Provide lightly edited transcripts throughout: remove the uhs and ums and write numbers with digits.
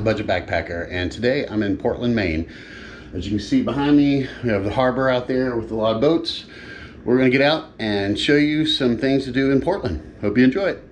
Budget Backpacker, and today I'm in Portland, Maine. As you can see behind me, we have the harbor out there with a lot of boats. We're going to get out and show you some things to do in Portland. Hope you enjoy it.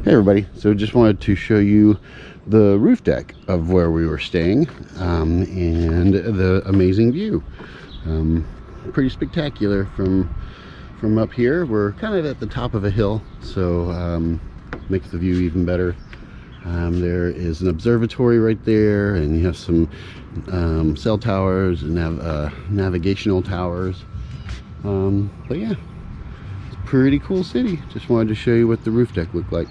Hey everybody, so just wanted to show you the roof deck of where we were staying and the amazing view. Pretty spectacular from up here. We're kind of at the top of a hill, so makes the view even better. There is an observatory right there, and you have some cell towers and navigational towers. But yeah, it's a pretty cool city. Just wanted to show you what the roof deck looked like.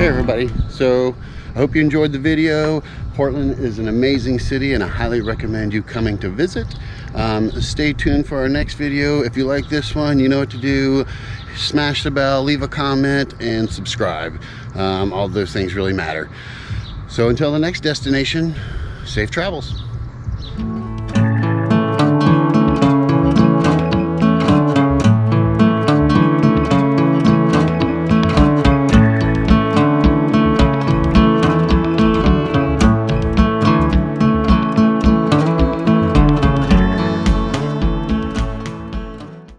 everybody, so I hope you enjoyed the video. Portland is an amazing city and I highly recommend you coming to visit. Stay tuned for our next video. If you like this one, you know what to do. Smash the bell, leave a comment, and subscribe. All those things really matter. So until the next destination, safe travels.